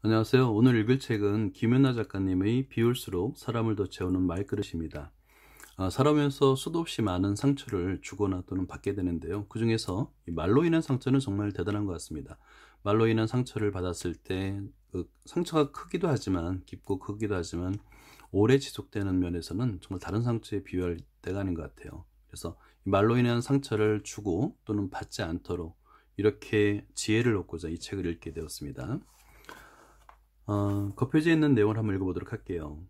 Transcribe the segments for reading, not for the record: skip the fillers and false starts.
안녕하세요. 오늘 읽을 책은 김연아 작가님의 비울수록 사람을 더 채우는 말그릇입니다. 살아오면서 수도 없이 많은 상처를 주거나 또는 받게 되는데요. 그 중에서 이 말로 인한 상처는 정말 대단한 것 같습니다. 말로 인한 상처를 받았을 때 그 상처가 크기도 하지만 깊고 크기도 하지만 오래 지속되는 면에서는 정말 다른 상처에 비유할 때가 아닌 것 같아요. 그래서 이 말로 인한 상처를 주고 또는 받지 않도록 이렇게 지혜를 얻고자 이 책을 읽게 되었습니다. 겉표지에 있는 내용을 한번 읽어보도록 할게요.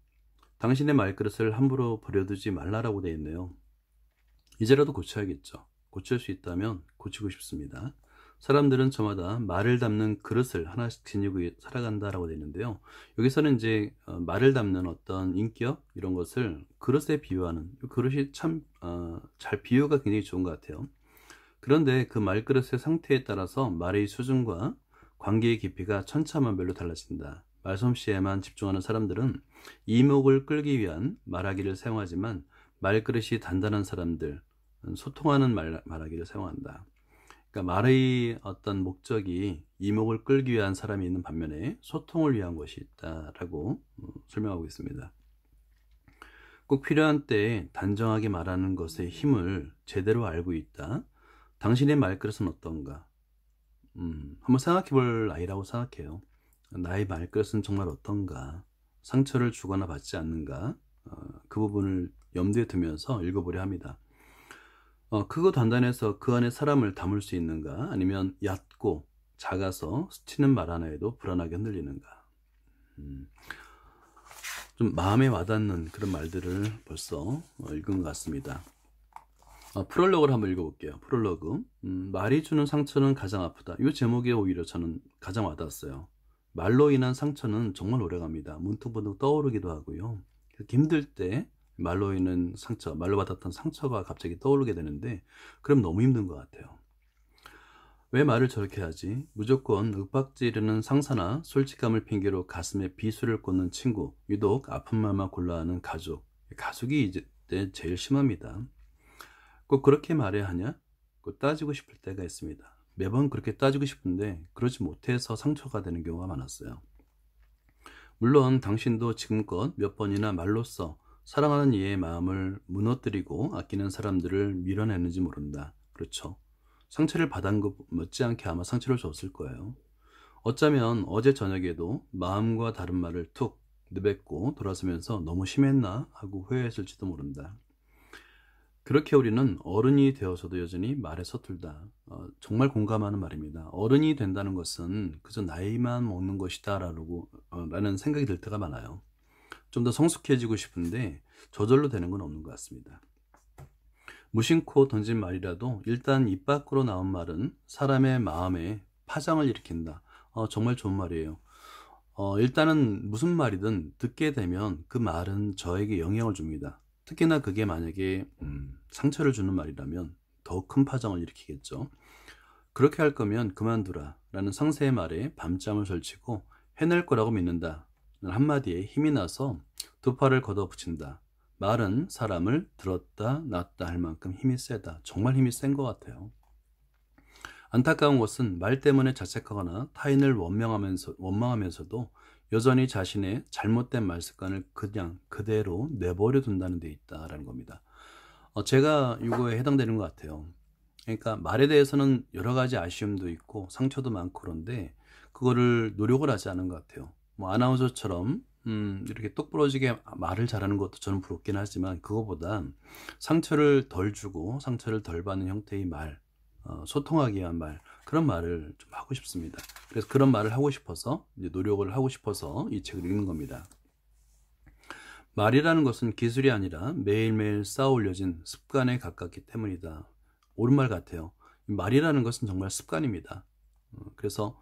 당신의 말그릇을 함부로 버려두지 말라라고 되어 있네요. 이제라도 고쳐야겠죠. 고칠 수 있다면 고치고 싶습니다. 사람들은 저마다 말을 담는 그릇을 하나씩 지니고 살아간다라고 되어 있는데요. 여기서는 이제 말을 담는 어떤 인격 이런 것을 그릇에 비유하는, 그릇이 참 잘 비유가 굉장히 좋은 것 같아요. 그런데 그 말그릇의 상태에 따라서 말의 수준과 관계의 깊이가 천차만별로 달라진다. 말솜씨에만 집중하는 사람들은 이목을 끌기 위한 말하기를 사용하지만 말그릇이 단단한 사람들, 소통하는 말하기를 사용한다. 그러니까 말의 어떤 목적이 이목을 끌기 위한 사람이 있는 반면에 소통을 위한 것이 있다라고 설명하고 있습니다. 꼭 필요한 때에 단정하게 말하는 것의 힘을 제대로 알고 있다. 당신의 말그릇은 어떤가? 한번 생각해 볼 나이라고 생각해요. 나의 말그릇은 정말 어떤가? 상처를 주거나 받지 않는가? 그 부분을 염두에 두면서 읽어보려 합니다. 크고 단단해서 그 안에 사람을 담을 수 있는가? 아니면 얕고 작아서 스치는 말 하나에도 불안하게 흔들리는가? 좀 마음에 와닿는 그런 말들을 벌써 읽은 것 같습니다. 프롤로그를 한번 읽어볼게요. 프롤로그. 말이 주는 상처는 가장 아프다. 이 제목에 오히려 저는 가장 와닿았어요. 말로 인한 상처는 정말 오래갑니다. 문득문득 떠오르기도 하고요. 힘들 때 말로 인한 상처, 말로 받았던 상처가 갑자기 떠오르게 되는데 그럼 너무 힘든 것 같아요. 왜 말을 저렇게 하지? 무조건 윽박지르는 상사나 솔직함을 핑계로 가슴에 비수를 꽂는 친구, 유독 아픈 말만 골라 하는 가족. 가족이 이제 제일 심합니다. 꼭 그렇게 말해야 하냐? 꼭 따지고 싶을 때가 있습니다. 매번 그렇게 따지고 싶은데 그러지 못해서 상처가 되는 경우가 많았어요. 물론 당신도 지금껏 몇 번이나 말로써 사랑하는 이의 마음을 무너뜨리고 아끼는 사람들을 밀어내는지 모른다. 그렇죠. 상처를 받은 것 못지않게 아마 상처를 줬을 거예요. 어쩌면 어제 저녁에도 마음과 다른 말을 툭 내뱉고 돌아서면서 너무 심했나 하고 후회했을지도 모른다. 그렇게 우리는 어른이 되어서도 여전히 말에 서툴다. 정말 공감하는 말입니다. 어른이 된다는 것은 그저 나이만 먹는 것이다 라는 생각이 들 때가 많아요. 좀 더 성숙해지고 싶은데 저절로 되는 건 없는 것 같습니다. 무심코 던진 말이라도 일단 입 밖으로 나온 말은 사람의 마음에 파장을 일으킨다. 정말 좋은 말이에요. 일단은 무슨 말이든 듣게 되면 그 말은 저에게 영향을 줍니다. 특히나 그게 만약에 상처를 주는 말이라면 더 큰 파장을 일으키겠죠. 그렇게 할 거면 그만두라 라는 상세의 말에 밤잠을 설치고 해낼 거라고 믿는다 한마디에 힘이 나서 두 팔을 걷어붙인다. 말은 사람을 들었다 놨다 할 만큼 힘이 세다. 정말 힘이 센 것 같아요. 안타까운 것은 말 때문에 자책하거나 타인을 원망하면서도 여전히 자신의 잘못된 말 습관을 그냥 그대로 내버려 둔다는 데 있다라는 겁니다. 제가 이거에 해당되는 것 같아요. 그러니까 말에 대해서는 여러 가지 아쉬움도 있고 상처도 많고 그런데 그거를 노력을 하지 않은 것 같아요. 뭐 아나운서처럼 이렇게 똑부러지게 말을 잘하는 것도 저는 부럽긴 하지만 그거보다 상처를 덜 주고 상처를 덜 받는 형태의 말, 소통하기 위한 말, 그런 말을 좀 하고 싶습니다. 그래서 그런 말을 하고 싶어서 이제 노력을 하고 싶어서 이 책을 읽는 겁니다. 말이라는 것은 기술이 아니라 매일매일 쌓아 올려진 습관에 가깝기 때문이다. 옳은 말 같아요. 말이라는 것은 정말 습관입니다. 그래서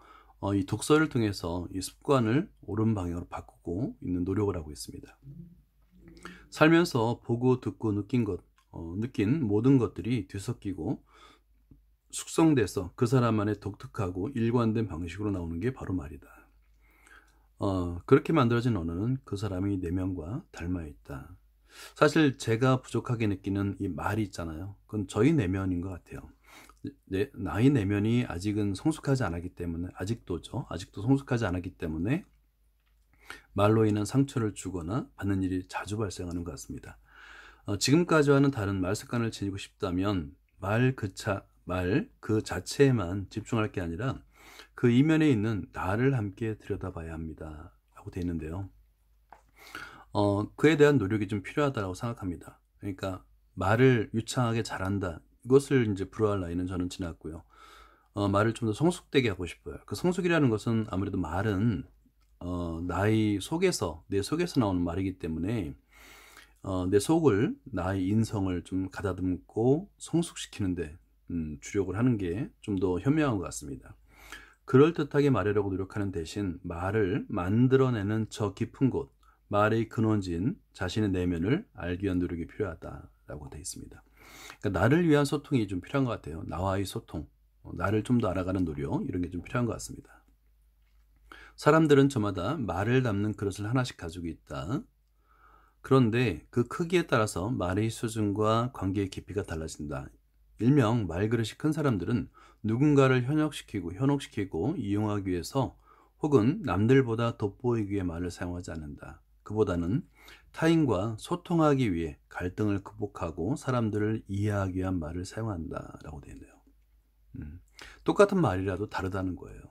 이 독서를 통해서 이 습관을 옳은 방향으로 바꾸고 있는 노력을 하고 있습니다. 살면서 보고 듣고 느낀 모든 것들이 뒤섞이고 숙성돼서 그 사람만의 독특하고 일관된 방식으로 나오는 게 바로 말이다. 그렇게 만들어진 언어는 그 사람의 내면과 닮아 있다. 사실 제가 부족하게 느끼는 이 말이 있잖아요. 그건 저희 내면인 것 같아요. 나의 내면이 아직은 성숙하지 않았기 때문에 아직도 성숙하지 않았기 때문에 말로 인한 상처를 주거나 받는 일이 자주 발생하는 것 같습니다. 지금까지와는 다른 말 습관을 지니고 싶다면 말 그 자체에만 집중할 게 아니라 그 이면에 있는 나를 함께 들여다봐야 합니다. 라고 되어 있는데요. 그에 대한 노력이 좀 필요하다고 생각합니다. 그러니까 말을 유창하게 잘한다. 이것을 이제 부러워할 나이는 저는 지났고요. 말을 좀 더 성숙되게 하고 싶어요. 그 성숙이라는 것은 아무래도 말은 나의 속에서, 내 속에서 나오는 말이기 때문에 내 속을, 나의 인성을 좀 가다듬고 성숙시키는데 주력을 하는 게 좀 더 현명한 것 같습니다. 그럴듯하게 말하려고 노력하는 대신 말을 만들어내는 저 깊은 곳, 말의 근원지인 자신의 내면을 알기 위한 노력이 필요하다라고 되어 있습니다. 그러니까 나를 위한 소통이 좀 필요한 것 같아요. 나와의 소통, 나를 좀 더 알아가는 노력, 이런 게 좀 필요한 것 같습니다. 사람들은 저마다 말을 담는 그릇을 하나씩 가지고 있다. 그런데 그 크기에 따라서 말의 수준과 관계의 깊이가 달라진다. 일명 말그릇이 큰 사람들은 누군가를 현혹시키고 이용하기 위해서 혹은 남들보다 돋보이기 위해 말을 사용하지 않는다. 그보다는 타인과 소통하기 위해 갈등을 극복하고 사람들을 이해하기 위한 말을 사용한다라고 되어 있네요. 똑같은 말이라도 다르다는 거예요.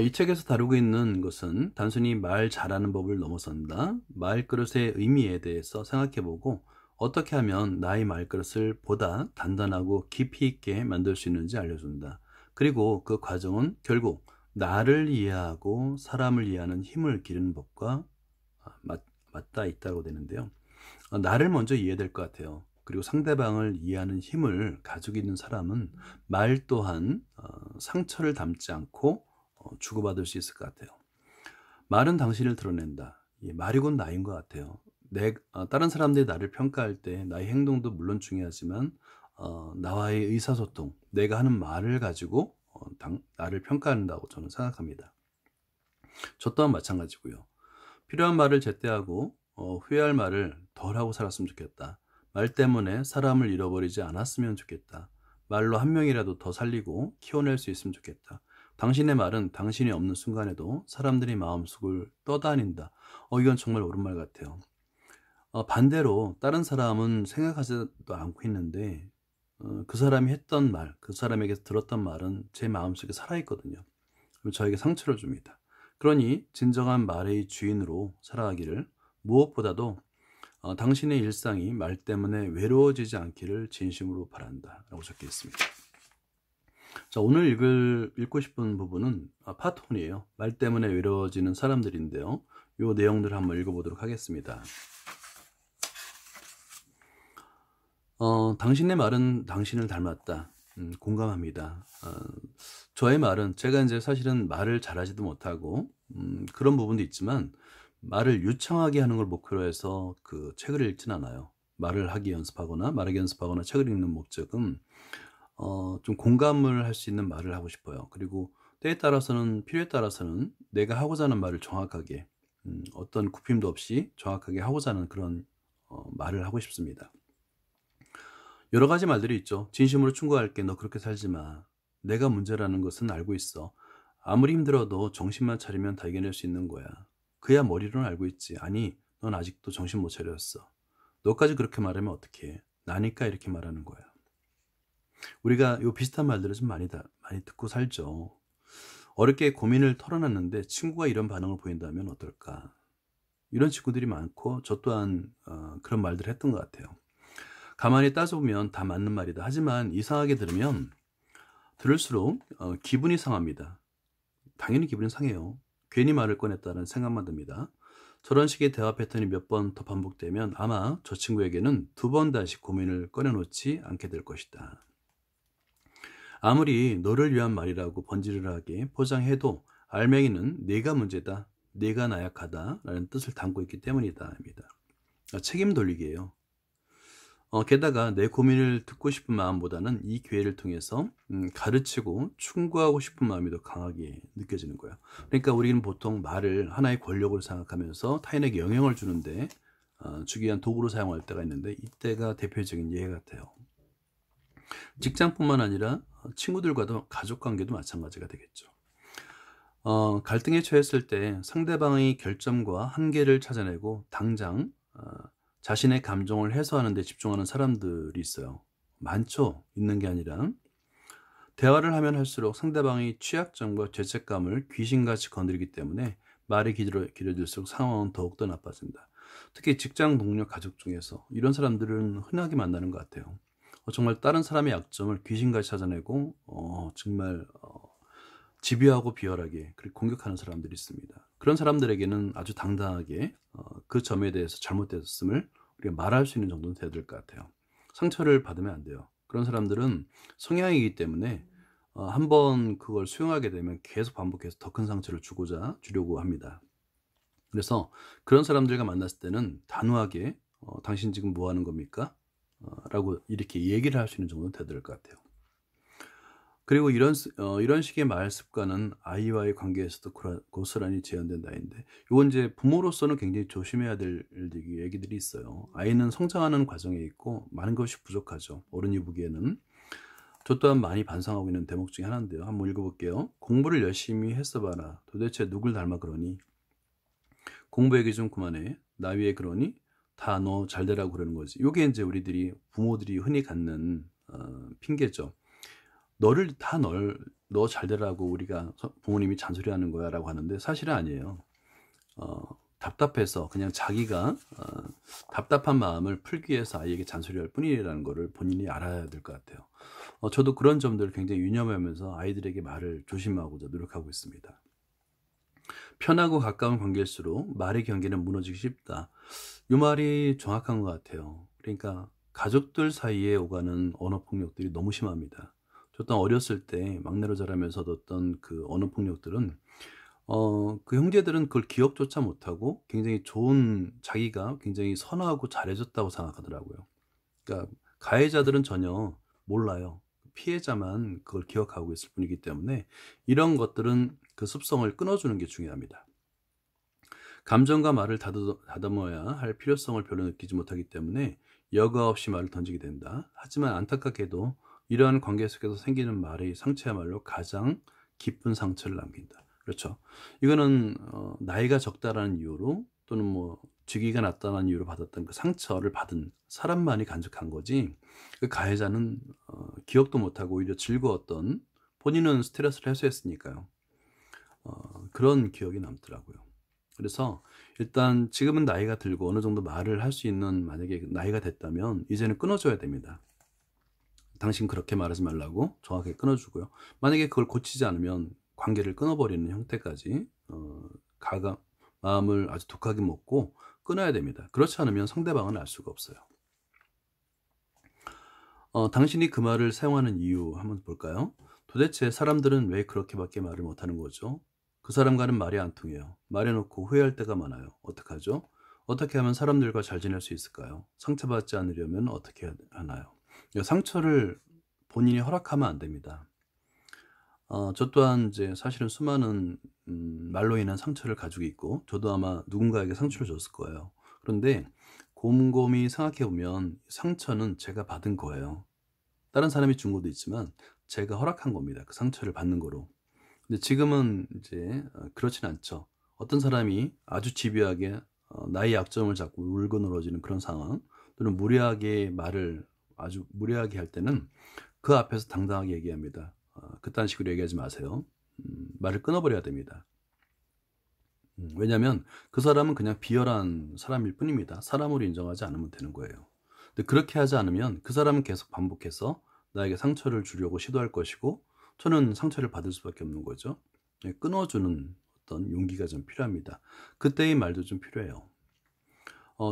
이 책에서 다루고 있는 것은 단순히 말 잘하는 법을 넘어선다. 말그릇의 의미에 대해서 생각해보고 어떻게 하면 나의 말그릇을 보다 단단하고 깊이 있게 만들 수 있는지 알려준다. 그리고 그 과정은 결국 나를 이해하고 사람을 이해하는 힘을 기르는 법과 맞닿아 있다고 되는데요. 나를 먼저 이해해야 될 것 같아요. 그리고 상대방을 이해하는 힘을 가지고 있는 사람은 말 또한 상처를 담지 않고 주고받을 수 있을 것 같아요. 말은 당신을 드러낸다. 말이 곧 나인 것 같아요. 다른 사람들이 나를 평가할 때 나의 행동도 물론 중요하지만 나와의 의사소통, 내가 하는 말을 가지고 나를 평가한다고 저는 생각합니다. 저 또한 마찬가지고요. 필요한 말을 제때하고 후회할 말을 덜 하고 살았으면 좋겠다. 말 때문에 사람을 잃어버리지 않았으면 좋겠다. 말로 한 명이라도 더 살리고 키워낼 수 있으면 좋겠다. 당신의 말은 당신이 없는 순간에도 사람들의 마음속을 떠다닌다. 이건 정말 옳은 말 같아요. 반대로 다른 사람은 생각하지도 않고 있는데 그 사람이 했던 말, 그 사람에게서 들었던 말은 제 마음속에 살아있거든요. 그럼 저에게 상처를 줍니다. 그러니 진정한 말의 주인으로 살아가기를, 무엇보다도 당신의 일상이 말 때문에 외로워지지 않기를 진심으로 바란다 라고 적혀 있습니다. 자, 오늘 읽고 싶은 부분은 파트 1이에요. 말 때문에 외로워지는 사람들인데요. 이 내용들을 한번 읽어보도록 하겠습니다. 당신의 말은 당신을 닮았다. 공감합니다. 저의 말은, 제가 이제 사실은 말을 잘하지도 못하고 그런 부분도 있지만 말을 유창하게 하는 걸 목표로 해서 그 책을 읽진 않아요. 말하기 연습하거나 책을 읽는 목적은 좀 공감을 할 수 있는 말을 하고 싶어요. 그리고 때에 따라서는, 필요에 따라서는 내가 하고자 하는 말을 정확하게, 어떤 굽힘도 없이 정확하게 하고자 하는 그런 말을 하고 싶습니다. 여러 가지 말들이 있죠. 진심으로 충고할게. 너 그렇게 살지 마. 내가 문제라는 것은 알고 있어. 아무리 힘들어도 정신만 차리면 다 이겨낼 수 있는 거야. 그야 머리로는 알고 있지. 아니, 넌 아직도 정신 못 차렸어. 너까지 그렇게 말하면 어떡해. 나니까 이렇게 말하는 거야. 우리가 요 비슷한 말들을 좀 많이 듣고 살죠. 어렵게 고민을 털어놨는데 친구가 이런 반응을 보인다면 어떨까. 이런 친구들이 많고 저 또한 그런 말들을 했던 것 같아요. 가만히 따져보면 다 맞는 말이다. 하지만 이상하게 들으면 들을수록 기분이 상합니다. 당연히 기분이 상해요. 괜히 말을 꺼냈다는 생각만 듭니다. 저런 식의 대화 패턴이 몇 번 더 반복되면 아마 저 친구에게는 2번 다시 고민을 꺼내놓지 않게 될 것이다. 아무리 너를 위한 말이라고 번지르르하게 포장해도 알맹이는 네가 문제다, 네가 나약하다 라는 뜻을 담고 있기 때문이다. 책임 돌리기예요. 게다가 내 고민을 듣고 싶은 마음보다는 이 기회를 통해서 가르치고 충고하고 싶은 마음이 더 강하게 느껴지는 거예요. 그러니까 우리는 보통 말을 하나의 권력으로 생각하면서 타인에게 영향을 주기 위한 도구로 사용할 때가 있는데, 이때가 대표적인 예가 같아요. 직장뿐만 아니라 친구들과도, 가족관계도 마찬가지가 되겠죠. 갈등에 처했을 때 상대방의 결점과 한계를 찾아내고 당장 자신의 감정을 해소하는 데 집중하는 사람들이 있어요. 많죠. 있는 게 아니라. 대화를 하면 할수록 상대방의 취약점과 죄책감을 귀신같이 건드리기 때문에 말이 길어질수록 상황은 더욱더 나빠진다. 특히 직장 동료 가족 중에서 이런 사람들은 흔하게 만나는 것 같아요. 정말 다른 사람의 약점을 귀신같이 찾아내고 정말 집요하고 비열하게 그렇게 공격하는 사람들이 있습니다. 그런 사람들에게는 아주 당당하게 그 점에 대해서 잘못됐음을 우리가 말할 수 있는 정도는 돼야 될 것 같아요. 상처를 받으면 안 돼요. 그런 사람들은 성향이기 때문에 한번 그걸 수용하게 되면 계속 반복해서 더 큰 상처를 주려고 합니다. 그래서 그런 사람들과 만났을 때는 단호하게 당신 지금 뭐 하는 겁니까? 라고 이렇게 얘기를 할 수 있는 정도는 돼야 될 것 같아요. 그리고 이런 식의 말 습관은 아이와의 관계에서도 고스란히 재현된다인데, 이건 이제 부모로서는 굉장히 조심해야 될 얘기들이 있어요. 아이는 성장하는 과정에 있고 많은 것이 부족하죠. 어른이 보기에는. 저 또한 많이 반성하고 있는 대목 중에 하나인데요. 한번 읽어볼게요. 공부를 열심히 했어봐라. 도대체 누굴 닮아 그러니? 공부 얘기 좀 그만해. 나 위에 그러니? 다 너 잘되라고 그러는 거지. 이게 이제 부모들이 흔히 갖는 핑계죠. 너 잘되라고 우리가 부모님이 잔소리하는 거야 라고 하는데 사실은 아니에요. 답답해서 그냥 자기가 답답한 마음을 풀기 위해서 아이에게 잔소리할 뿐이라는 거를 본인이 알아야 될 것 같아요. 저도 그런 점들을 굉장히 유념하면서 아이들에게 말을 조심하고자 노력하고 있습니다. 편하고 가까운 관계일수록 말의 경계는 무너지기 쉽다. 이 말이 정확한 것 같아요. 그러니까 가족들 사이에 오가는 언어폭력들이 너무 심합니다. 저 또한 어렸을 때 막내로 자라면서 얻었던 그 언어폭력들은 그 형제들은 그걸 기억조차 못하고 굉장히 자기가 굉장히 선하고 잘해줬다고 생각하더라고요. 그러니까 가해자들은 전혀 몰라요. 피해자만 그걸 기억하고 있을 뿐이기 때문에 이런 것들은 그 습성을 끊어주는 게 중요합니다. 감정과 말을 다듬어야 할 필요성을 별로 느끼지 못하기 때문에 여과 없이 말을 던지게 된다. 하지만 안타깝게도 이러한 관계 속에서 생기는 말의 상처야말로 가장 깊은 상처를 남긴다. 그렇죠. 이거는 나이가 적다라는 이유로 또는 뭐 직위가 낮다는 이유로 받았던 그 상처를 받은 사람만이 간직한 거지, 그 가해자는 기억도 못하고 오히려 즐거웠던, 본인은 스트레스를 해소했으니까요. 그런 기억이 남더라고요. 그래서 일단 지금은 나이가 들고 어느 정도 말을 할 수 있는, 만약에 나이가 됐다면 이제는 끊어줘야 됩니다. 당신 그렇게 말하지 말라고 정확하게 끊어주고요. 만약에 그걸 고치지 않으면 관계를 끊어버리는 형태까지 마음을 아주 독하게 먹고 끊어야 됩니다. 그렇지 않으면 상대방은 알 수가 없어요. 당신이 그 말을 사용하는 이유 한번 볼까요? 도대체 사람들은 왜 그렇게밖에 말을 못하는 거죠? 그 사람과는 말이 안 통해요. 말해놓고 후회할 때가 많아요. 어떡하죠? 어떻게 하면 사람들과 잘 지낼 수 있을까요? 상처받지 않으려면 어떻게 하나요? 상처를 본인이 허락하면 안 됩니다. 저 또한 이제 사실은 수많은 말로 인한 상처를 가지고 있고, 저도 아마 누군가에게 상처를 줬을 거예요. 그런데 곰곰이 생각해 보면 상처는 제가 받은 거예요. 다른 사람이 준 것도 있지만 제가 허락한 겁니다. 그 상처를 받는 거로. 근데 지금은 이제 그렇진 않죠. 어떤 사람이 아주 집요하게 나의 약점을 잡고 울고 늘어지는 그런 상황, 또는 말을 아주 무례하게 할 때는 그 앞에서 당당하게 얘기합니다. 그딴 식으로 얘기하지 마세요. 말을 끊어버려야 됩니다. 왜냐하면 그 사람은 그냥 비열한 사람일 뿐입니다. 사람으로 인정하지 않으면 되는 거예요. 근데 그렇게 하지 않으면 그 사람은 계속 반복해서 나에게 상처를 주려고 시도할 것이고, 저는 상처를 받을 수밖에 없는 거죠. 끊어주는 어떤 용기가 좀 필요합니다. 그때의 말도 좀 필요해요.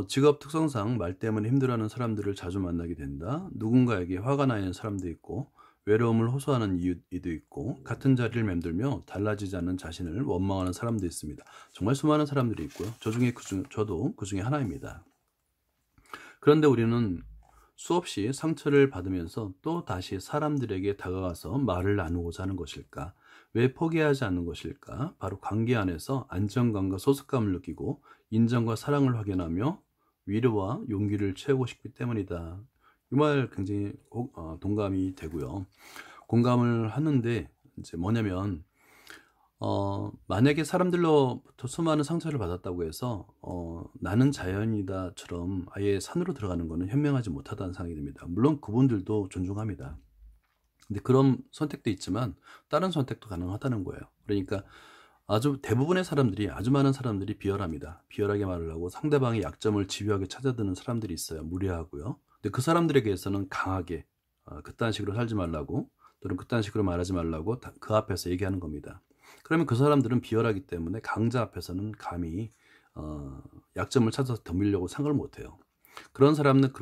직업 특성상 말 때문에 힘들어하는 사람들을 자주 만나게 된다. 누군가에게 화가 나 있는 사람도 있고, 외로움을 호소하는 이도 있고, 같은 자리를 맴돌며 달라지지 않는 자신을 원망하는 사람도 있습니다. 정말 수많은 사람들이 있고요. 저도 그 중에 하나입니다. 그런데 우리는 수없이 상처를 받으면서 또 다시 사람들에게 다가가서 말을 나누고자 하는 것일까? 왜 포기하지 않는 것일까? 바로 관계 안에서 안정감과 소속감을 느끼고 인정과 사랑을 확인하며 위로와 용기를 채우고 싶기 때문이다. 이 말 굉장히 동감이 되고요. 공감을 하는데, 이제 뭐냐면 만약에 사람들로부터 수많은 상처를 받았다고 해서 나는 자연이다처럼 아예 산으로 들어가는 것은 현명하지 못하다는 생각이 듭니다. 물론 그분들도 존중합니다. 근데 그런 선택도 있지만 다른 선택도 가능하다는 거예요. 그러니까 아주 대부분의 사람들이, 아주 많은 사람들이 비열합니다. 비열하게 말을 하고 상대방의 약점을 집요하게 찾아드는 사람들이 있어요. 무례하고요. 근데 그 사람들에게서는 강하게 그딴 식으로 살지 말라고, 또는 그딴 식으로 말하지 말라고 그 앞에서 얘기하는 겁니다. 그러면 그 사람들은 비열하기 때문에 강자 앞에서는 감히 약점을 찾아서 덤비려고 생각을 못해요. 그런 사람들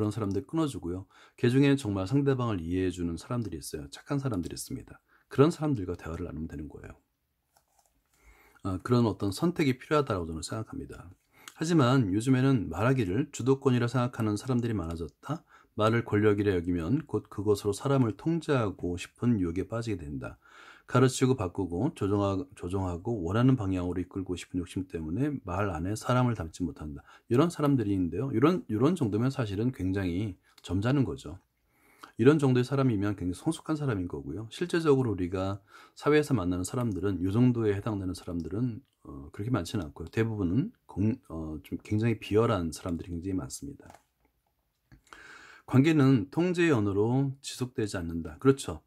끊어주고요. 그 중에는 정말 상대방을 이해해주는 사람들이 있어요. 착한 사람들이 있습니다. 그런 사람들과 대화를 나누면 되는 거예요. 그런 어떤 선택이 필요하다고 저는 생각합니다. 하지만 요즘에는 말하기를 주도권이라 생각하는 사람들이 많아졌다. 말을 권력이라 여기면 곧 그것으로 사람을 통제하고 싶은 유혹에 빠지게 된다. 가르치고 바꾸고 조종하고 원하는 방향으로 이끌고 싶은 욕심 때문에 말 안에 사람을 담지 못한다. 이런 사람들이 있는데요. 이런 정도면 사실은 굉장히 점잖은 거죠. 이런 정도의 사람이면 굉장히 성숙한 사람인 거고요. 실제적으로 우리가 사회에서 만나는 사람들은 이 정도에 해당되는 사람들은 그렇게 많지는 않고요. 대부분은 좀 굉장히 비열한 사람들이 굉장히 많습니다. 관계는 통제의 언어로 지속되지 않는다. 그렇죠.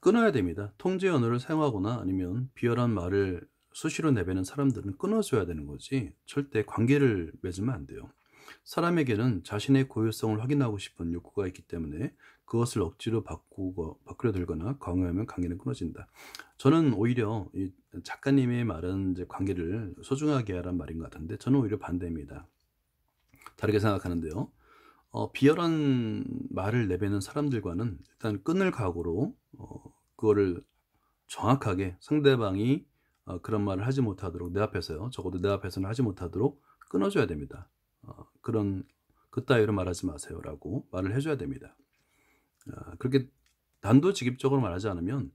끊어야 됩니다. 통제의 언어를 사용하거나 아니면 비열한 말을 수시로 내뱉는 사람들은 끊어줘야 되는 거지 절대 관계를 맺으면 안 돼요. 사람에게는 자신의 고유성을 확인하고 싶은 욕구가 있기 때문에 그것을 억지로 바꾸려 들거나 강요하면 관계는 끊어진다. 저는 오히려 이 작가님의 말은 이제 관계를 소중하게 하라는 말인 것 같은데 저는 오히려 반대입니다. 다르게 생각하는데요. 비열한 말을 내뱉는 사람들과는 일단 끊을 각오로 그거를 정확하게 상대방이 그런 말을 하지 못하도록 내 앞에서요. 적어도 내 앞에서는 하지 못하도록 끊어줘야 됩니다. 그따위로 말하지 마세요라고 말을 해줘야 됩니다. 그렇게 단도직입적으로 말하지 않으면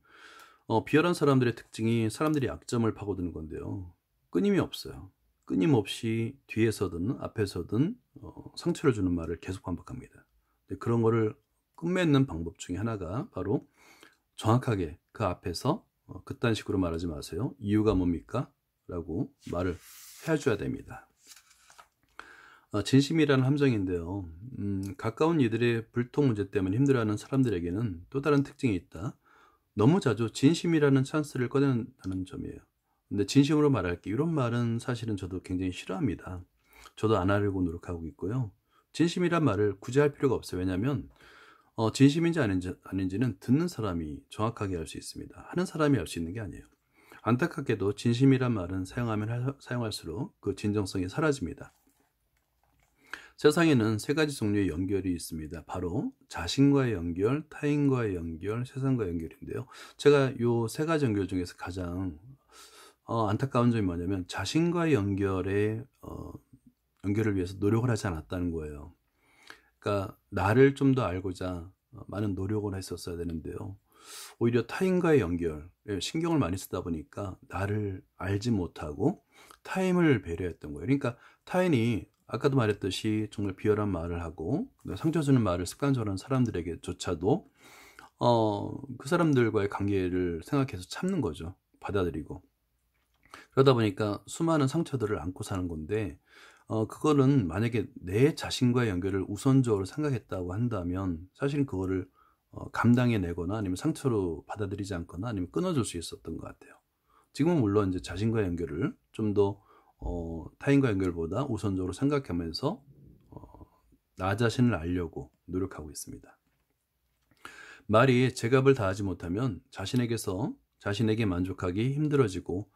비열한 사람들의 특징이 사람들이 약점을 파고드는 건데요. 끊임이 없어요. 끊임없이 뒤에서든 앞에서든 상처를 주는 말을 계속 반복합니다. 그런 거를 끝맺는 방법 중에 하나가 바로 정확하게 그 앞에서 그딴 식으로 말하지 마세요. 이유가 뭡니까? 라고 말을 해줘야 됩니다. 진심이라는 함정인데요. 가까운 이들의 불통 문제 때문에 힘들어하는 사람들에게는 또 다른 특징이 있다. 너무 자주 진심이라는 찬스를 꺼낸다는 점이에요. 근데 진심으로 말할게. 이런 말은 사실은 저도 굉장히 싫어합니다. 저도 안 하려고 노력하고 있고요. 진심이란 말을 굳이 할 필요가 없어요. 왜냐하면 진심인지 아닌지는 듣는 사람이 정확하게 알 수 있습니다. 하는 사람이 알 수 있는 게 아니에요. 안타깝게도 진심이란 말은 사용하면 사용할수록 그 진정성이 사라집니다. 세상에는 세 가지 종류의 연결이 있습니다. 바로 자신과의 연결, 타인과의 연결, 세상과의 연결인데요. 제가 이 세 가지 연결 중에서 가장 안타까운 점이 뭐냐면 자신과의 연결을 위해서 노력을 하지 않았다는 거예요. 그러니까 나를 좀 더 알고자 많은 노력을 했었어야 되는데요. 오히려 타인과의 연결에 신경을 많이 쓰다 보니까 나를 알지 못하고 타인을 배려했던 거예요. 그러니까 타인이 아까도 말했듯이 정말 비열한 말을 하고 상처 주는 말을 습관적으로 하는 사람들에게조차도 그 사람들과의 관계를 생각해서 참는 거죠. 받아들이고. 그러다 보니까 수많은 상처들을 안고 사는 건데 그거는 만약에 내 자신과의 연결을 우선적으로 생각했다고 한다면 사실은 그거를 감당해내거나 아니면 상처로 받아들이지 않거나 아니면 끊어줄 수 있었던 것 같아요. 지금은 물론 이제 자신과의 연결을 좀 더 타인과 연결보다 우선적으로 생각하면서 나 자신을 알려고 노력하고 있습니다. 말이 제 값을 다하지 못하면 자신에게 만족하기 힘들어지고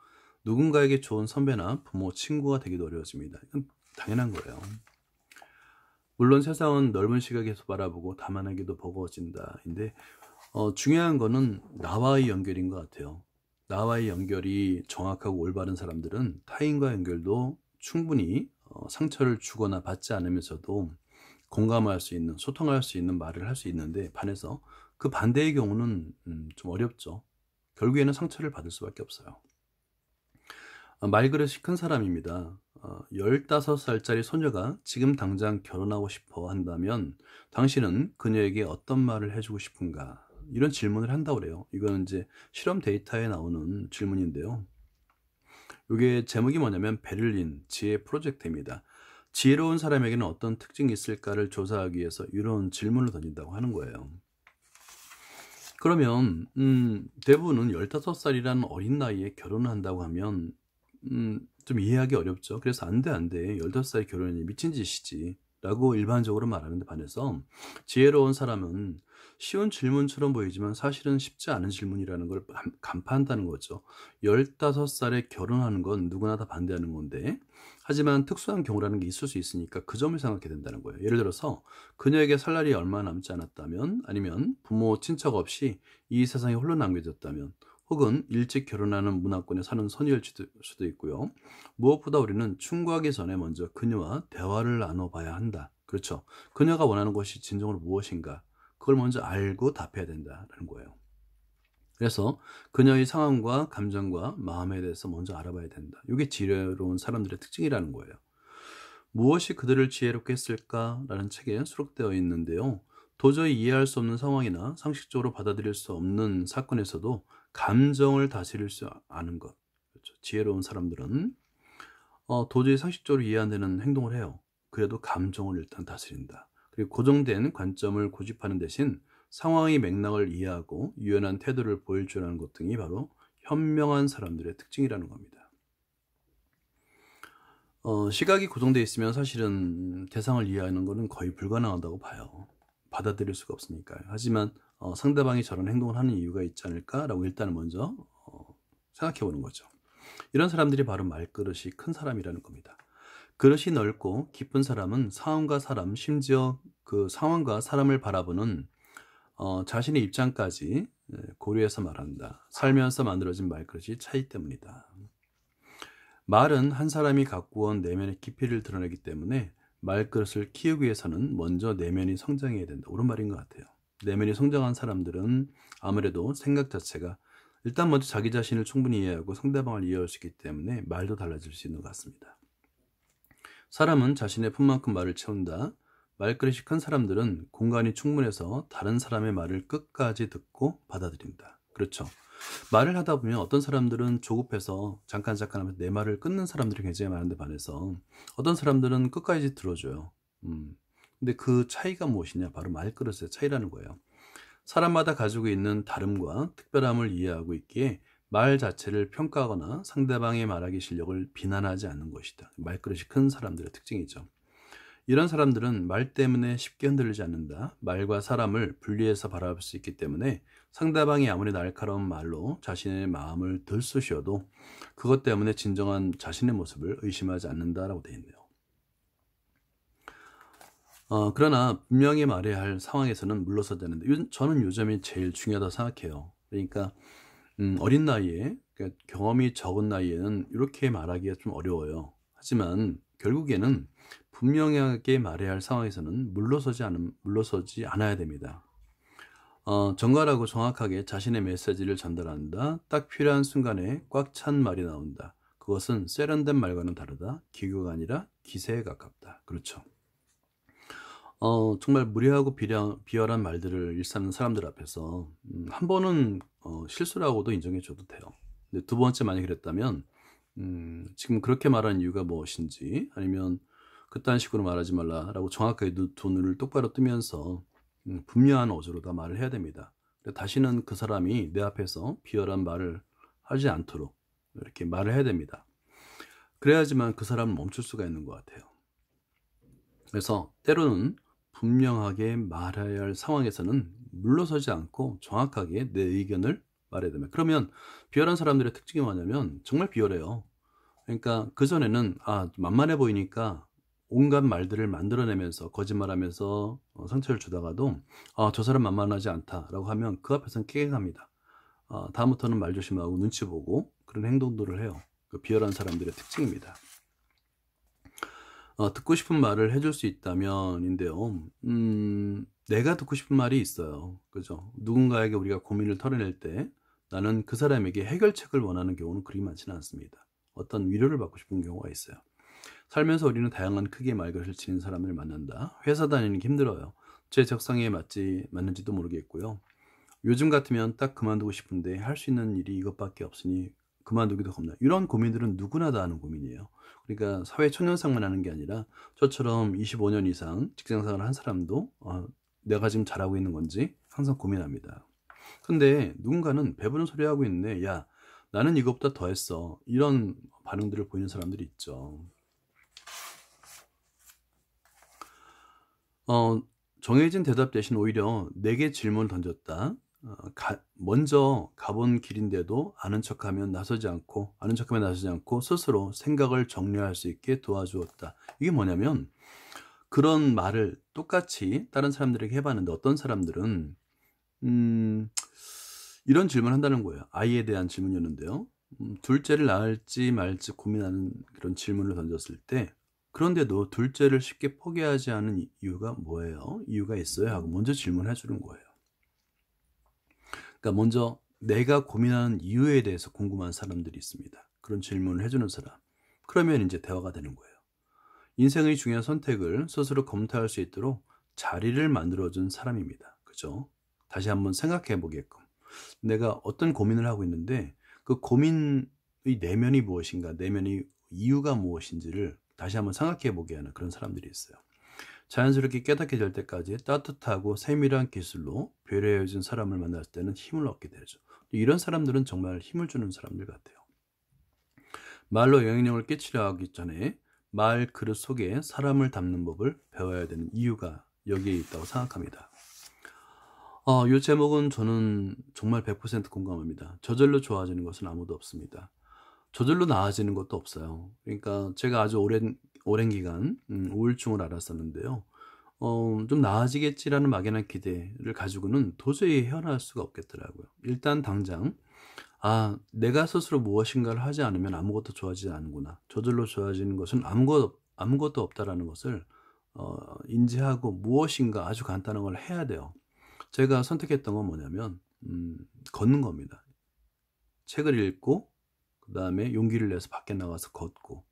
누군가에게 좋은 선배나 부모, 친구가 되기도 어려워집니다. 이건 당연한 거예요. 물론 세상은 넓은 시각에서 바라보고 다만하기도 버거워진다. 근데 중요한 거는 나와의 연결인 것 같아요. 나와의 연결이 정확하고 올바른 사람들은 타인과 연결도 충분히 상처를 주거나 받지 않으면서도 공감할 수 있는, 소통할 수 있는 말을 할 수 있는데 반해서 그 반대의 경우는 좀 어렵죠. 결국에는 상처를 받을 수밖에 없어요. 말그릇이 큰 사람입니다. 15살짜리 소녀가 지금 당장 결혼하고 싶어 한다면 당신은 그녀에게 어떤 말을 해주고 싶은가? 이런 질문을 한다고 그래요. 이거는 이제 실험 데이터에 나오는 질문인데요. 이게 제목이 뭐냐면 베를린 지혜 프로젝트입니다. 지혜로운 사람에게는 어떤 특징이 있을까를 조사하기 위해서 이런 질문을 던진다고 하는 거예요. 그러면 대부분은 15살이라는 어린 나이에 결혼을 한다고 하면 좀 이해하기 어렵죠. 그래서 안 돼, 15살에 결혼이 미친 짓이지 라고 일반적으로 말하는 데 반해서 지혜로운 사람은 쉬운 질문처럼 보이지만 사실은 쉽지 않은 질문이라는 걸 간파한다는 거죠. 15살에 결혼하는 건 누구나 다 반대하는 건데, 하지만 특수한 경우라는 게 있을 수 있으니까 그 점을 생각해야 된다는 거예요. 예를 들어서 그녀에게 살 날이 얼마 남지 않았다면, 아니면 부모 친척 없이 이 세상에 홀로 남겨졌다면, 혹은 일찍 결혼하는 문화권에 사는 소녀일 수도 있고요. 무엇보다 우리는 충고하기 전에 먼저 그녀와 대화를 나눠봐야 한다. 그렇죠. 그녀가 원하는 것이 진정으로 무엇인가, 그걸 먼저 알고 답해야 된다는 거예요. 그래서 그녀의 상황과 감정과 마음에 대해서 먼저 알아봐야 된다. 이게 지혜로운 사람들의 특징이라는 거예요. 무엇이 그들을 지혜롭게 했을까라는 책에 수록되어 있는데요. 도저히 이해할 수 없는 상황이나 상식적으로 받아들일 수 없는 사건에서도 감정을 다스릴 수 아는 것. 그렇죠. 지혜로운 사람들은 도저히 상식적으로 이해 안 되는 행동을 해요. 그래도 감정을 일단 다스린다. 그리고 고정된 관점을 고집하는 대신 상황의 맥락을 이해하고 유연한 태도를 보일 줄 아는 것 등이 바로 현명한 사람들의 특징이라는 겁니다. 시각이 고정되어 있으면 사실은 대상을 이해하는 것은 거의 불가능하다고 봐요. 받아들일 수가 없으니까요. 하지만 상대방이 저런 행동을 하는 이유가 있지 않을까라고 일단은 먼저 생각해 보는 거죠. 이런 사람들이 바로 말그릇이 큰 사람이라는 겁니다. 그릇이 넓고 깊은 사람은 상황과 사람, 심지어 그 상황과 사람을 바라보는 자신의 입장까지 고려해서 말한다. 살면서 만들어진 말그릇이 차이 때문이다. 말은 한 사람이 갖고 온 내면의 깊이를 드러내기 때문에 말그릇을 키우기 위해서는 먼저 내면이 성장해야 된다. 옳은 말인 것 같아요. 내면이 성장한 사람들은 아무래도 생각 자체가 일단 먼저 자기 자신을 충분히 이해하고 상대방을 이해할 수 있기 때문에 말도 달라질 수 있는 것 같습니다. 사람은 자신의 품만큼 말을 채운다. 말그릇이 큰 사람들은 공간이 충분해서 다른 사람의 말을 끝까지 듣고 받아들인다. 그렇죠. 말을 하다 보면 어떤 사람들은 조급해서 잠깐 하면서 내 말을 끊는 사람들이 굉장히 많은데 반해서 어떤 사람들은 끝까지 들어줘요. 근데 그 차이가 무엇이냐? 바로 말그릇의 차이라는 거예요. 사람마다 가지고 있는 다름과 특별함을 이해하고 있기에 말 자체를 평가하거나 상대방의 말하기 실력을 비난하지 않는 것이다. 말그릇이 큰 사람들의 특징이죠. 이런 사람들은 말 때문에 쉽게 흔들리지 않는다. 말과 사람을 분리해서 바라볼 수 있기 때문에 상대방이 아무리 날카로운 말로 자신의 마음을 들쑤셔도 그것 때문에 진정한 자신의 모습을 의심하지 않는다라고 되어 있네요. 그러나 분명히 말해야 할 상황에서는 물러서지 않는다. 저는 요점이 제일 중요하다고 생각해요. 그러니까 어린 나이에, 그러니까 경험이 적은 나이에는 이렇게 말하기가 좀 어려워요. 하지만 결국에는 분명하게 말해야 할 상황에서는 물러서지 않아야 됩니다. 정갈하고 정확하게 자신의 메시지를 전달한다. 딱 필요한 순간에 꽉 찬 말이 나온다. 그것은 세련된 말과는 다르다. 기교가 아니라 기세에 가깝다. 그렇죠. 정말 무례하고 비열한 말들을 일삼는 사람들 앞에서 한 번은 실수라고도 인정해 줘도 돼요. 근데 두 번째 만약에 그랬다면 지금 그렇게 말하는 이유가 무엇인지, 아니면 그딴 식으로 말하지 말라라고 정확하게 두 눈을 똑바로 뜨면서 분명한 어조로 다 말을 해야 됩니다. 다시는 그 사람이 내 앞에서 비열한 말을 하지 않도록 이렇게 말을 해야 됩니다. 그래야지만 그 사람을 멈출 수가 있는 것 같아요. 그래서 때로는 분명하게 말해야 할 상황에서는 물러서지 않고 정확하게 내 의견을 말해야 됩니다. 그러면 비열한 사람들의 특징이 뭐냐면 정말 비열해요. 그러니까 그전에는 만만해 보이니까 온갖 말들을 만들어내면서 거짓말하면서 상처를 주다가도 저 사람 만만하지 않다라고 하면 그 앞에서는 깨갱합니다. 다음부터는 말 조심하고 눈치 보고 그런 행동들을 해요. 그 비열한 사람들의 특징입니다. 듣고 싶은 말을 해줄 수 있다면인데요. 내가 듣고 싶은 말이 있어요. 그죠? 누군가에게 우리가 고민을 털어낼 때 나는 그 사람에게 해결책을 원하는 경우는 그리 많지는 않습니다. 어떤 위로를 받고 싶은 경우가 있어요. 살면서 우리는 다양한 크기의 말그릇을 지닌 사람을 만난다. 회사 다니는 게 힘들어요. 제 적성에 맞는지도 모르겠고요. 요즘 같으면 딱 그만두고 싶은데 할 수 있는 일이 이것밖에 없으니 그만두기도 겁나. 이런 고민들은 누구나 다 하는 고민이에요. 그러니까 사회 초년생만 하는 게 아니라 저처럼 25년 이상 직장생활을 한 사람도 내가 지금 잘하고 있는 건지 항상 고민합니다. 근데 누군가는 배부른 소리 하고 있는데 야 나는 이것보다 더 했어. 이런 반응들을 보이는 사람들이 있죠. 정해진 대답 대신 오히려 내게 질문을 던졌다. 먼저 가본 길인데도 아는 척하면 나서지 않고 스스로 생각을 정리할 수 있게 도와주었다. 이게 뭐냐면 그런 말을 똑같이 다른 사람들에게 해봤는데 어떤 사람들은 이런 질문을 한다는 거예요. 아이에 대한 질문이었는데요. 둘째를 낳을지 말지 고민하는 그런 질문을 던졌을 때 그런데도 둘째를 쉽게 포기하지 않은 이유가 뭐예요? 이유가 있어요? 하고 먼저 질문해 주는 거예요. 그러니까 먼저 내가 고민하는 이유에 대해서 궁금한 사람들이 있습니다. 그런 질문을 해주는 사람. 그러면 이제 대화가 되는 거예요. 인생의 중요한 선택을 스스로 검토할 수 있도록 자리를 만들어준 사람입니다. 그죠? 다시 한번 생각해 보게끔. 내가 어떤 고민을 하고 있는데 그 고민의 내면이 무엇인가, 내면의 이유가 무엇인지를 다시 한번 생각해 보게 하는 그런 사람들이 있어요. 자연스럽게 깨닫게 될 때까지 따뜻하고 세밀한 기술로 배려해준 사람을 만났을 때는 힘을 얻게 되죠. 이런 사람들은 정말 힘을 주는 사람들 같아요. 말로 영향력을 끼치려 하기 전에 말 그릇 속에 사람을 담는 법을 배워야 되는 이유가 여기에 있다고 생각합니다. 이 제목은 저는 정말 100% 공감합니다. 저절로 좋아지는 것은 아무도 없습니다. 저절로 나아지는 것도 없어요. 그러니까 제가 아주 오랜 기간 우울증을 앓았었는데요. 좀 나아지겠지라는 막연한 기대를 가지고는 도저히 헤어나올 수가 없겠더라고요. 일단 당장 내가 스스로 무엇인가를 하지 않으면 아무것도 좋아지지 않는구나. 저절로 좋아지는 것은 아무것도 없다라는 것을 인지하고 무엇인가 아주 간단한 걸 해야 돼요. 제가 선택했던 건 뭐냐면 걷는 겁니다. 책을 읽고 그 다음에 용기를 내서 밖에 나가서 걷고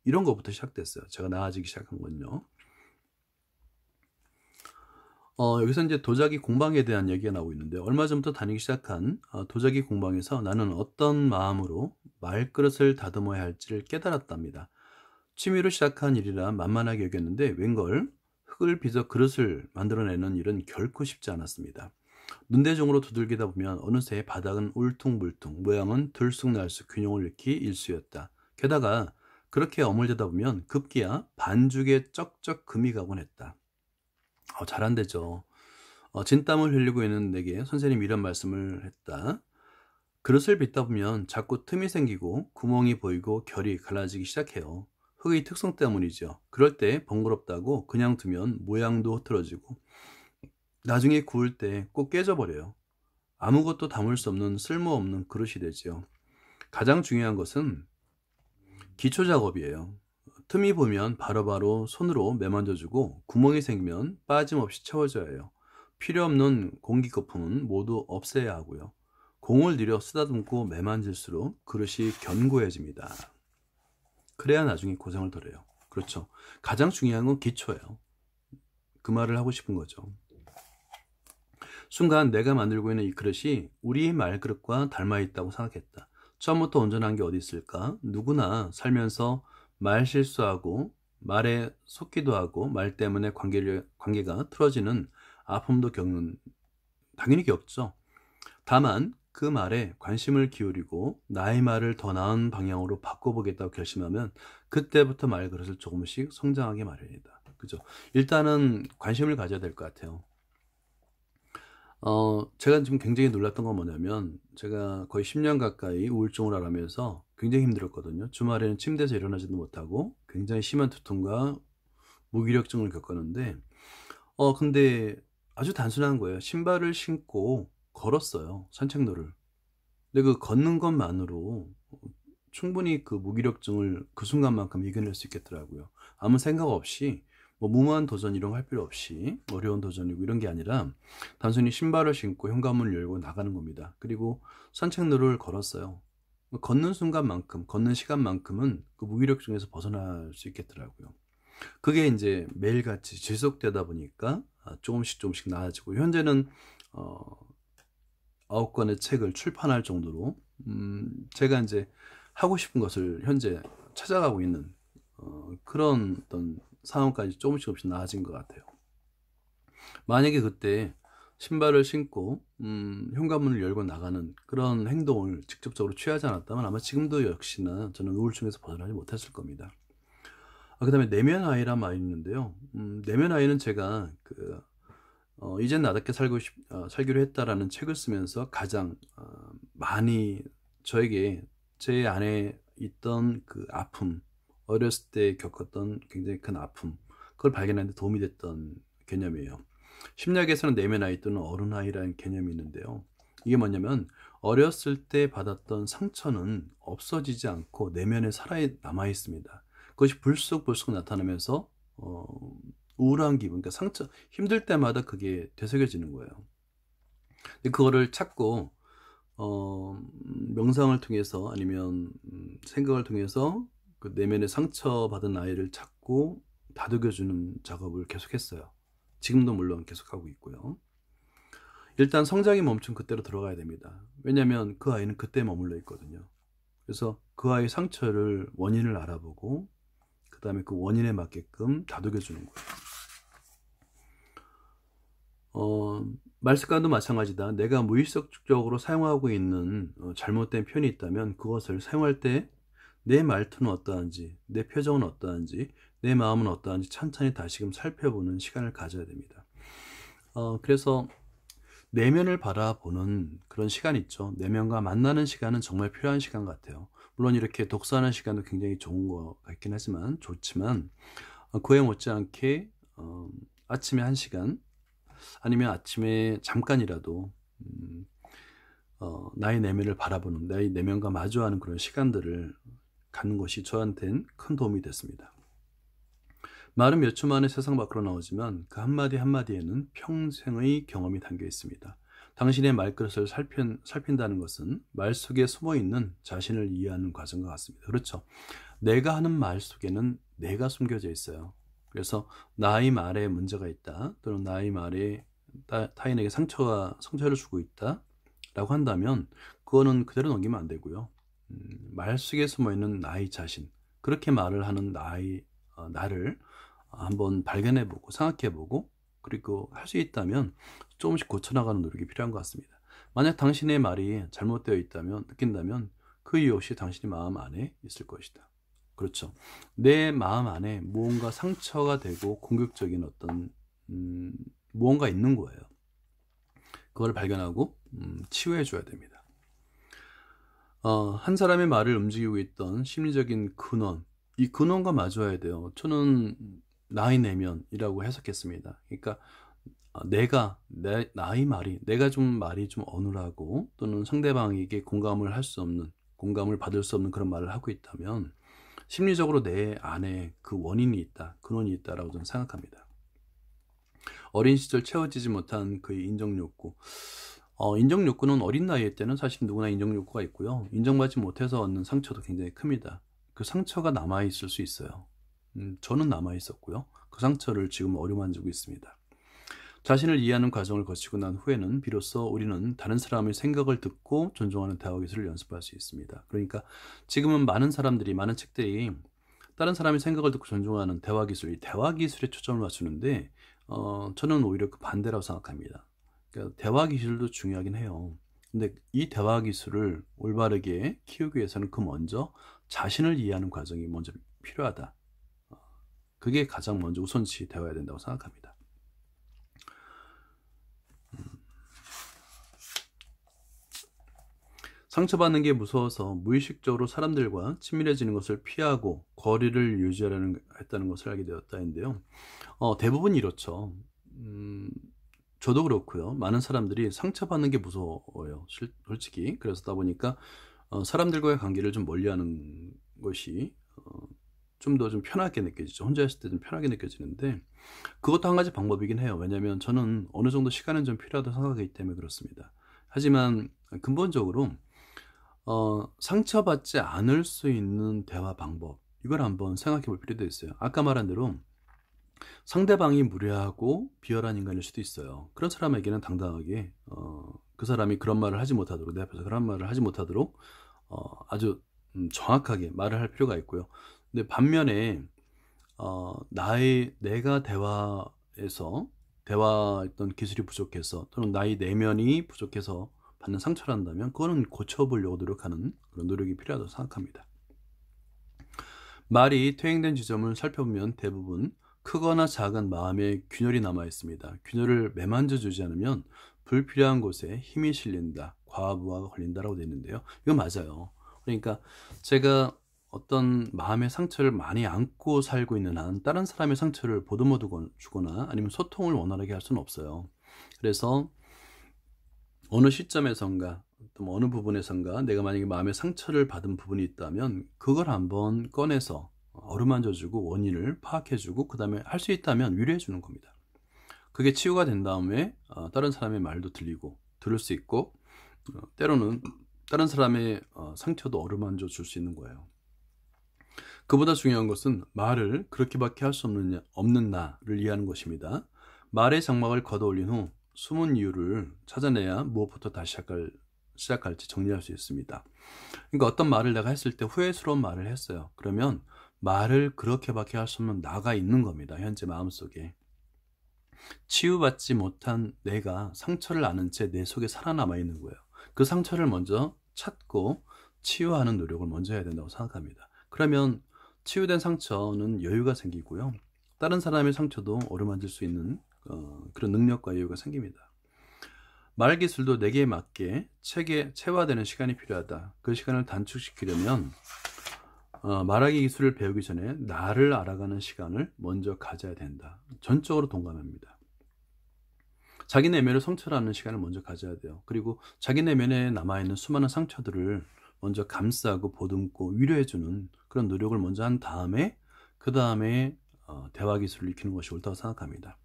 이런 것부터 시작됐어요. 제가 나아지기 시작한 건요. 여기서 이제 도자기 공방에 대한 얘기가 나오고 있는데 얼마 전부터 다니기 시작한 도자기 공방에서 나는 어떤 마음으로 말그릇을 다듬어야 할지를 깨달았답니다. 취미로 시작한 일이라 만만하게 여겼는데 웬걸 흙을 빚어 그릇을 만들어내는 일은 결코 쉽지 않았습니다. 눈대중으로 두들기다 보면 어느새 바닥은 울퉁불퉁, 모양은 들쑥날쑥 균형을 잃기 일쑤였다. 게다가 그렇게 어물대다 보면 급기야 반죽에 쩍쩍 금이 가곤 했다. 잘한대죠. 진땀을 흘리고 있는 내게 선생님이 이런 말씀을 했다. 그릇을 빚다 보면 자꾸 틈이 생기고 구멍이 보이고 결이 갈라지기 시작해요. 흙의 특성 때문이죠. 그럴 때 번거롭다고 그냥 두면 모양도 흐트러지고 나중에 구울 때 꼭 깨져버려요. 아무것도 담을 수 없는 쓸모없는 그릇이 되지요. 가장 중요한 것은 기초 작업이에요. 틈이 보면 바로바로 손으로 매만져주고 구멍이 생기면 빠짐없이 채워줘야 해요. 필요 없는 공기 거품은 모두 없애야 하고요. 공을 들여 쓰다듬고 매만질수록 그릇이 견고해집니다. 그래야 나중에 고생을 덜해요. 그렇죠. 가장 중요한 건 기초예요. 그 말을 하고 싶은 거죠. 순간 내가 만들고 있는 이 그릇이 우리의 말그릇과 닮아있다고 생각했다. 처음부터 온전한 게 어디 있을까? 누구나 살면서 말 실수하고 말에 속기도 하고 말 때문에 관계가 틀어지는 아픔도 당연히 겪죠. 다만 그 말에 관심을 기울이고 나의 말을 더 나은 방향으로 바꿔보겠다고 결심하면 그때부터 말그릇을 조금씩 성장하게 마련이다. 그죠? 일단은 관심을 가져야 될 것 같아요. 제가 지금 굉장히 놀랐던 건 뭐냐면 제가 거의 10년 가까이 우울증을 앓으면서 굉장히 힘들었거든요. 주말에는 침대에서 일어나지도 못하고 굉장히 심한 두통과 무기력증을 겪었는데 근데 아주 단순한 거예요. 신발을 신고 걸었어요. 산책로를. 근데 그 걷는 것만으로 충분히 그 무기력증을 그 순간만큼 이겨낼 수 있겠더라고요. 아무 생각 없이 무모한 도전 이런 거 할 필요 없이 어려운 도전이고 이런 게 아니라 단순히 신발을 신고 현관문을 열고 나가는 겁니다. 그리고 산책로를 걸었어요. 걷는 순간만큼, 걷는 시간만큼은 그 무기력증에서 벗어날 수 있겠더라고요. 그게 이제 매일같이 지속되다 보니까 조금씩 나아지고 현재는 9권의 책을 출판할 정도로 제가 이제 하고 싶은 것을 현재 찾아가고 있는 그런 어떤 상황까지 조금씩 나아진 것 같아요. 만약에 그때 신발을 신고 현관문을 열고 나가는 그런 행동을 직접적으로 취하지 않았다면 아마 지금도 역시나 저는 우울증에서 벗어나지 못했을 겁니다. 그 다음에 내면 아이란 말이 있는데요. 내면 아이는 제가 이젠 나답게 살기로 했다라는 책을 쓰면서 가장 많이 저에게 제 안에 있던 그 아픔, 어렸을 때 겪었던 굉장히 큰 아픔, 그걸 발견하는 데 도움이 됐던 개념이에요. 심리학에서는 내면 아이 또는 어른 아이라는 개념이 있는데요. 이게 뭐냐면 어렸을 때 받았던 상처는 없어지지 않고 내면에 남아 있습니다. 그것이 불쑥 나타나면서 우울한 기분, 그러니까 상처, 힘들 때마다 그게 되새겨지는 거예요. 근데 그거를 찾고 명상을 통해서 아니면 생각을 통해서 그 내면의 상처받은 아이를 찾고 다독여주는 작업을 계속했어요. 지금도 물론 계속하고 있고요. 일단 성장이 멈춘 그때로 들어가야 됩니다. 왜냐하면 그 아이는 그때 머물러 있거든요. 그래서 그 아이의 상처를 원인을 알아보고 그 다음에 그 원인에 맞게끔 다독여주는 거예요. 말 습관도 마찬가지다. 내가 무의식적으로 사용하고 있는 잘못된 표현이 있다면 그것을 사용할 때 내 말투는 어떠한지, 내 표정은 어떠한지, 내 마음은 어떠한지 천천히 다시금 살펴보는 시간을 가져야 됩니다. 그래서 내면을 바라보는 그런 시간 있죠. 내면과 만나는 시간은 정말 필요한 시간 같아요. 물론 이렇게 독서하는 시간도 굉장히 좋은 것 같긴 하지만 좋지만 그에 못지않게 아침에 1시간 아니면 아침에 잠깐이라도 나의 내면을 바라보는, 나의 내면과 마주하는 그런 시간들을 갖는 것이 저한테는 큰 도움이 됐습니다. 말은 몇 초 만에 세상 밖으로 나오지만 그 한마디 한마디에는 평생의 경험이 담겨 있습니다. 당신의 말끝을 살핀다는 것은 말 속에 숨어있는 자신을 이해하는 과정과 같습니다. 그렇죠. 내가 하는 말 속에는 내가 숨겨져 있어요. 그래서 나의 말에 문제가 있다, 또는 나의 말에 타인에게 상처를 주고 있다 라고 한다면 그거는 그대로 넘기면 안 되고요. 말 속에 숨어있는 나의 자신, 그렇게 말을 하는 나를 한번 발견해보고 생각해보고 그리고 할 수 있다면 조금씩 고쳐나가는 노력이 필요한 것 같습니다. 만약 당신의 말이 잘못되어 있다면, 느낀다면 그 이유 없이 당신의 마음 안에 있을 것이다. 그렇죠. 내 마음 안에 무언가 상처가 되고 공격적인 어떤 무언가 있는 거예요. 그걸 발견하고 치유해 줘야 됩니다. 한 사람의 말을 움직이고 있던 심리적인 근원, 이 근원과 마주해야 돼요. 저는 나의 내면이라고 해석했습니다. 그러니까 나의 말이, 내가 말이 좀 어눌하고 또는 상대방에게 공감을 받을 수 없는 그런 말을 하고 있다면 심리적으로 내 안에 그 원인이 있다, 근원이 있다라고 저는 생각합니다. 어린 시절 채워지지 못한 그의 인정욕구. 인정욕구는 어린 나이 때는 사실 누구나 인정욕구가 있고요. 인정받지 못해서 얻는 상처도 굉장히 큽니다. 그 상처가 남아있을 수 있어요. 저는 남아있었고요. 그 상처를 지금 어루만지고 있습니다. 자신을 이해하는 과정을 거치고 난 후에는 비로소 우리는 다른 사람의 생각을 듣고 존중하는 대화 기술을 연습할 수 있습니다. 그러니까 지금은 많은 책들이 다른 사람의 생각을 듣고 존중하는 대화 기술, 이 대화 기술에 초점을 맞추는데 저는 오히려 그 반대라고 생각합니다. 그러니까 대화 기술도 중요하긴 해요. 근데 이 대화 기술을 올바르게 키우기 위해서는 그 먼저 자신을 이해하는 과정이 먼저 필요하다. 그게 가장 먼저 우선시 되어야 된다고 생각합니다. 상처받는 게 무서워서 무의식적으로 사람들과 친밀해지는 것을 피하고 거리를 했다는 것을 알게 되었다인데요. 대부분 이렇죠. 저도 그렇고요. 많은 사람들이 상처받는 게 무서워요. 솔직히. 그러다 보니까 사람들과의 관계를 좀 멀리하는 것이 좀 더 편하게 느껴지죠. 혼자 있을 때 좀 편하게 느껴지는데 그것도 한 가지 방법이긴 해요. 왜냐하면 저는 어느 정도 시간은 좀 필요하다고 생각하기 때문에 그렇습니다. 하지만 근본적으로 상처받지 않을 수 있는 대화 방법, 이걸 한번 생각해 볼 필요도 있어요. 아까 말한 대로 상대방이 무례하고 비열한 인간일 수도 있어요. 그런 사람에게는 당당하게 그 사람이 그런 말을 하지 못하도록, 내 앞에서 그런 말을 하지 못하도록 아주 정확하게 말을 할 필요가 있고요. 근데 반면에 내가 대화했던 기술이 부족해서, 또는 나의 내면이 부족해서 받는 상처란다면 그거는 고쳐보려고 노력하는 그런 노력이 필요하다고 생각합니다. 말이 퇴행된 지점을 살펴보면 대부분 크거나 작은 마음의 균열이 남아 있습니다. 균열을 매만져 주지 않으면 불필요한 곳에 힘이 실린다, 과부하가 걸린다라고 되어 있는데요. 이건 맞아요. 그러니까 제가 어떤 마음의 상처를 많이 안고 살고 있는 한 다른 사람의 상처를 보듬어 주거나 아니면 소통을 원활하게 할 수는 없어요. 그래서 어느 시점에선가 또 어느 부분에선가 내가 만약에 마음의 상처를 받은 부분이 있다면 그걸 한번 꺼내서 어루만져주고 원인을 파악해주고 그 다음에 할 수 있다면 위로해주는 겁니다. 그게 치유가 된 다음에 다른 사람의 말도 들을 수 있고, 때로는 다른 사람의 상처도 어루만져 줄 수 있는 거예요. 그보다 중요한 것은 말을 그렇게밖에 할 수 없는 나를 이해하는 것입니다. 말의 장막을 걷어올린 후 숨은 이유를 찾아내야 무엇부터 다시 시작할지 정리할 수 있습니다. 그러니까 어떤 말을 내가 했을 때 후회스러운 말을 했어요. 그러면 말을 그렇게밖에 할 수 없는 나가 있는 겁니다. 현재 마음속에. 치유받지 못한 내가 상처를 아는 채 내 속에 살아남아 있는 거예요. 그 상처를 먼저 찾고 치유하는 노력을 먼저 해야 된다고 생각합니다. 그러면 치유된 상처는 여유가 생기고요. 다른 사람의 상처도 어루만질 수 있는 그런 능력과 여유가 생깁니다. 말 기술도 내게 맞게 체화되는 시간이 필요하다. 그 시간을 단축시키려면 말하기 기술을 배우기 전에 나를 알아가는 시간을 먼저 가져야 된다. 전적으로 동감합니다. 자기 내면을 성찰하는 시간을 먼저 가져야 돼요. 그리고 자기 내면에 남아있는 수많은 상처들을 먼저 감싸고 보듬고 위로해주는 그런 노력을 먼저 한 다음에 그 다음에 대화 기술을 익히는 것이 옳다고 생각합니다.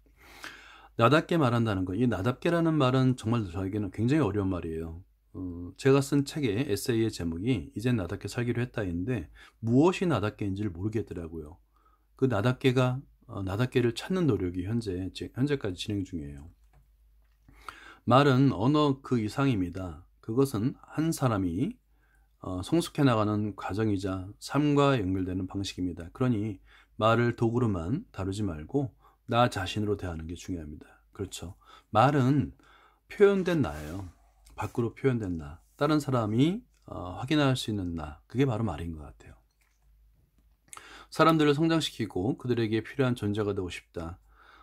나답게 말한다는 것, 이 나답게라는 말은 정말 저에게는 굉장히 어려운 말이에요. 제가 쓴 책의 에세이의 제목이 이젠 나답게 살기로 했다인데 무엇이 나답게인지를 모르겠더라고요. 그 나답게를 찾는 노력이 현재까지 진행 중이에요. 말은 언어 그 이상입니다. 그것은 한 사람이 성숙해 나가는 과정이자 삶과 연결되는 방식입니다. 그러니 말을 도구로만 다루지 말고 나 자신으로 대하는 게 중요합니다. 그렇죠. 말은 표현된 나예요. 밖으로 표현된 나. 다른 사람이 확인할 수 있는 나. 그게 바로 말인 것 같아요. 사람들을 성장시키고 그들에게 필요한 존재가 되고 싶다.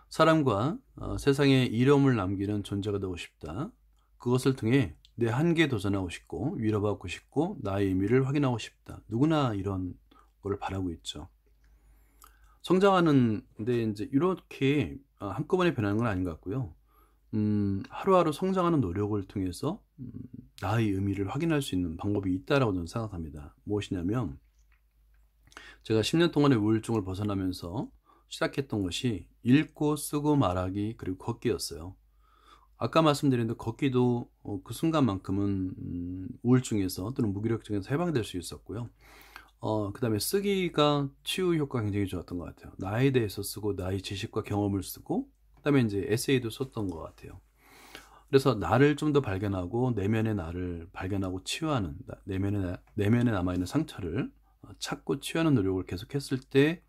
사람과 세상에 이름을 남기는 존재가 되고 싶다. 그것을 통해 내 한계에 도전하고 싶고 위로받고 싶고 나의 의미를 확인하고 싶다. 누구나 이런 걸 바라고 있죠. 성장하는데 이제 이렇게 한꺼번에 변하는 건 아닌 것 같고요. 하루하루 성장하는 노력을 통해서 나의 의미를 확인할 수 있는 방법이 있다라고 저는 생각합니다. 무엇이냐면 제가 10년 동안의 우울증을 벗어나면서 시작했던 것이 읽고 쓰고 말하기 그리고 걷기였어요. 아까 말씀드린 대로 걷기도 그 순간만큼은 우울증에서 또는 무기력증에서 해방될 수 있었고요. 그 다음에 쓰기가 치유 효과가 굉장히 좋았던 것 같아요. 나에 대해서 쓰고 나의 지식과 경험을 쓰고 그 다음에 이제 에세이도 썼던 것 같아요. 그래서 나를 좀 더 발견하고 내면의 나를 발견하고 치유하는 내면에 남아있는 상처를 찾고 치유하는 노력을 계속했을 때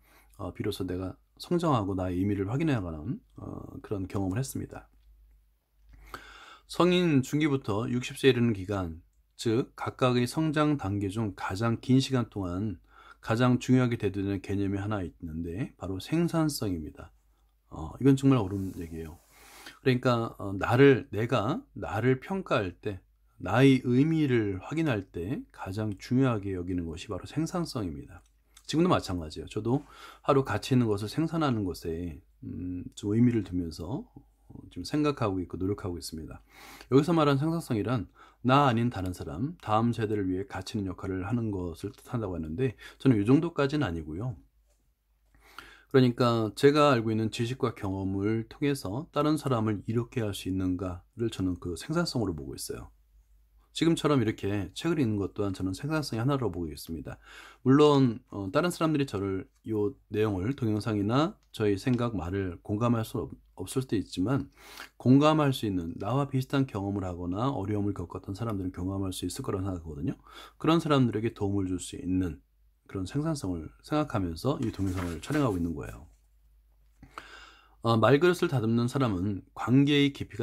비로소 내가 성장하고 나의 의미를 확인해가는 그런 경험을 했습니다. 성인 중기부터 60세에 이르는 기간, 즉 각각의 성장 단계 중 가장 긴 시간 동안 가장 중요하게 대두되는 개념이 하나 있는데 바로 생산성입니다. 이건 정말 어려운 얘기예요. 그러니까 내가 나를 평가할 때 나의 의미를 확인할 때 가장 중요하게 여기는 것이 바로 생산성입니다. 지금도 마찬가지예요. 저도 하루 가치 있는 것을 생산하는 것에 좀 의미를 두면서 지금 생각하고 있고 노력하고 있습니다. 여기서 말하는 생산성이란 나 아닌 다른 사람, 다음 세대를 위해 가치 있는 역할을 하는 것을 뜻한다고 하는데 저는 이 정도까지는 아니고요. 그러니까 제가 알고 있는 지식과 경험을 통해서 다른 사람을 이롭게 할 수 있는가를 저는 그 생산성으로 보고 있어요. 지금처럼 이렇게 책을 읽는 것 또한 저는 생산성의 하나로 보고 있습니다. 물론 다른 사람들이 저를 이 내용을 동영상이나 저의 생각, 말을 공감할 수 없을 수도 있지만 공감할 수 있는, 나와 비슷한 경험을 하거나 어려움을 겪었던 사람들은 공감할 수 있을 거라고 생각하거든요. 그런 사람들에게 도움을 줄 수 있는 그런 생산성을 생각하면서 이 동영상을 촬영하고 있는 거예요. 말그릇을 다듬는 사람은 관계의 깊이가